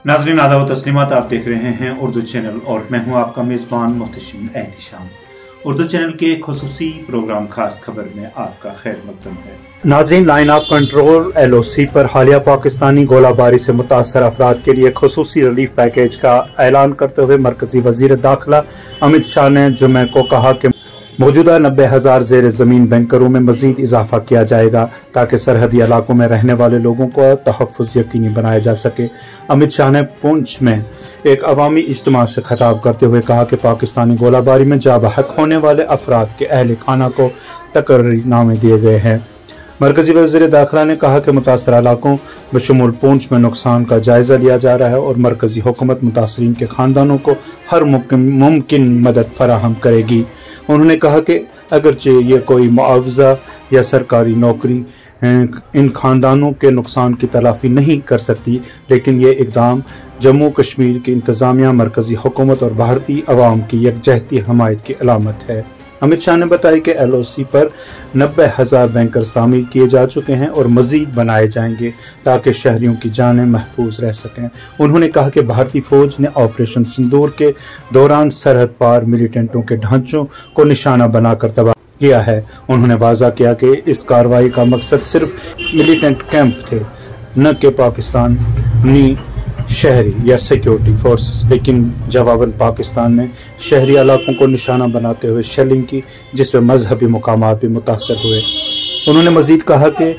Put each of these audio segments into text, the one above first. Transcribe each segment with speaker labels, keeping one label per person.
Speaker 1: नाज़रीन आदाब व तस्लीमात, आप देख रहे हैं उर्दू चैनल और मैं हूं आपका मेज़बान मोहतशिम एहतिशाम। उर्दू चैनल के खुसूसी प्रोग्राम खास खबर में आपका खैर मकदम है। नाज़रीन, लाइन ऑफ कंट्रोल LOC पर हालिया पाकिस्तानी गोलाबारी से मुतासर अफराद के लिए खुसूसी रिलीफ पैकेज का ऐलान करते हुए मरकजी वज़ीर दाखिला अमित शाह ने जुमे को कहा कि मौजूदा 90,000 ज़ेर ज़मीन बैंकरों में मज़ीद इजाफा किया जाएगा ताकि सरहदी इलाकों में रहने वाले लोगों को तहफ़्फ़ुज़ यकीनी बनाया जा सके। अमित शाह ने पुंछ में एक अवामी इज्तिमा से खिताब करते हुए कहा कि पाकिस्तानी गोलाबारी में जा बहक होने वाले अफराद के अहल खाना को तकर्रीनामे दिए गए हैं। मरकजी वज़ीर दाखिला ने कहा कि मुतासर इलाकों बशमूल पुंछ में नुकसान का जायज़ा लिया जा रहा है और मरकजी हुकूमत मुतासरीन के ख़ानदानों को हर मुमकिन मदद फराहम करेगी। उन्होंने कहा कि अगरचे ये कोई मुआवजा या सरकारी नौकरी इन खानदानों के नुकसान की तलाफ़ी नहीं कर सकती, लेकिन ये इक़दाम जम्मू कश्मीर की इंतज़ामिया, मरकज़ी हुकूमत और भारतीय अवाम की यकजहती हमायत की अलामत है। अमित शाह ने बताया कि LOC पर 90,000 बैंकर्स तामीर किए जा चुके हैं और मज़ीद बनाए जाएंगे ताकि शहरियों की जानें महफूज रह सकें। उन्होंने कहा कि भारतीय फ़ौज ने ऑपरेशन सिंदूर के दौरान सरहद पार मिलिटेंटों के ढांचों को निशाना बनाकर तबाह किया है। उन्होंने वाज़ा किया कि इस कार्रवाई का मकसद सिर्फ मिलिटेंट कैंप थे, न कि पाकिस्तानी शहरी या सिक्योरिटी फोर्सेस, लेकिन जवाबन पाकिस्तान ने शहरी इलाकों को निशाना बनाते हुए शेलिंग की, जिसमें मजहबी मुकामात भी मुतासर हुए। उन्होंने मजीद कहा कि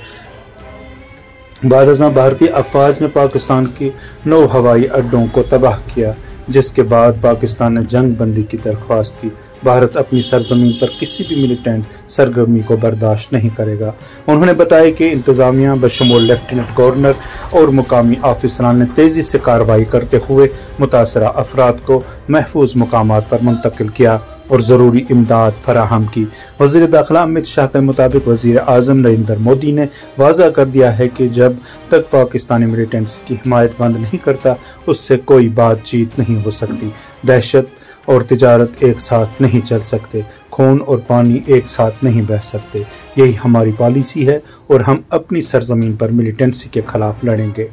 Speaker 1: बाद भारतीय अफवाज ने पाकिस्तान की 9 हवाई अड्डों को तबाह किया, जिसके बाद पाकिस्तान ने जंग बंदी की दरख्वास्त की। भारत अपनी सरजमीन पर किसी भी मिलिटेंट सरगर्मी को बर्दाश्त नहीं करेगा। उन्होंने बताया कि इंतज़ामिया बशमूल लेफ्टिनेंट गवर्नर और मुकामी ऑफिसरान ने तेज़ी से कार्रवाई करते हुए मुतासरा अफराद को महफूज मुकामात पर मुंतकिल किया और ज़रूरी इमदाद फराहम की। वज़ीर दाखिला अमित शाह के मुताबिक वज़ीर आज़म नरेंद्र मोदी ने वाज़ा कर दिया है कि जब तक पाकिस्तानी मिलिटेंट्स की हिमायत बंद नहीं करता, उससे कोई बातचीत नहीं हो सकती। दहशत और तिजारत एक साथ नहीं चल सकते, खून और पानी एक साथ नहीं बह सकते। यही हमारी पॉलिसी है और हम अपनी सरजमीन पर मिलिटेंसी के खिलाफ लड़ेंगे।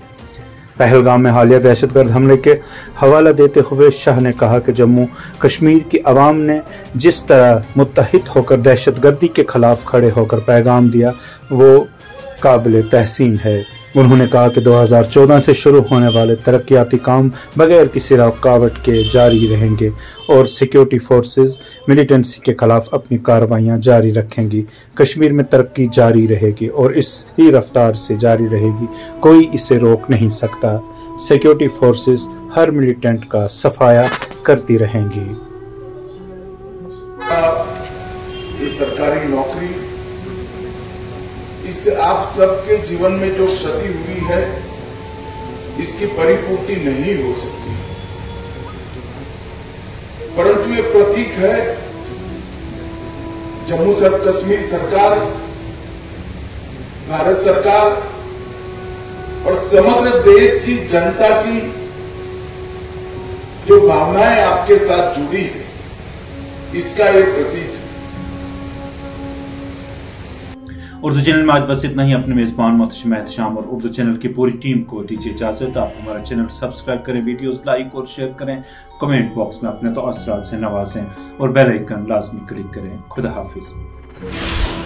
Speaker 1: पहलगाम में हालिया दहशतगर्द हमले के हवाला देते हुए शाह ने कहा कि जम्मू कश्मीर की आवाम ने जिस तरह मुत्तहिद होकर दहशतगर्दी के खिलाफ खड़े होकर पैगाम दिया, वो काबिल तहसीन है। उन्होंने कहा कि 2014 से शुरू होने वाले तरक्याती काम बगैर किसी रुकावट के जारी रहेंगे और सिक्योरिटी फोर्सेस मिलिटेंसी के खिलाफ अपनी कार्रवाइयाँ जारी रखेंगी। कश्मीर में तरक्की जारी रहेगी और इसी रफ्तार से जारी रहेगी, कोई इसे रोक नहीं सकता। सिक्योरिटी फोर्सेस हर मिलिटेंट का सफाया करती रहेंगी।
Speaker 2: ये सरकारी नौकरी, इससे आप सबके जीवन में जो क्षति हुई है, इसकी परिपूर्ति नहीं हो सकती, परंतु ये प्रतीक है जम्मू कश्मीर सरकार, भारत सरकार और समग्र देश की जनता की जो भावनाएं आपके साथ जुड़ी है, इसका एक प्रतीक है।
Speaker 1: उर्दू चैनल में आज बस इतना ही। अपने मेज़बान मोहतशिम एहतिशाम और उर्दू चैनल की पूरी टीम को दीजिए इजाजत। आप हमारा चैनल सब्सक्राइब करें, वीडियोस लाइक और शेयर करें, कमेंट बॉक्स में अपने तअस्सुरात से नवाजें और बेल आइकन लाजमी क्लिक करें। खुदा हाफिज।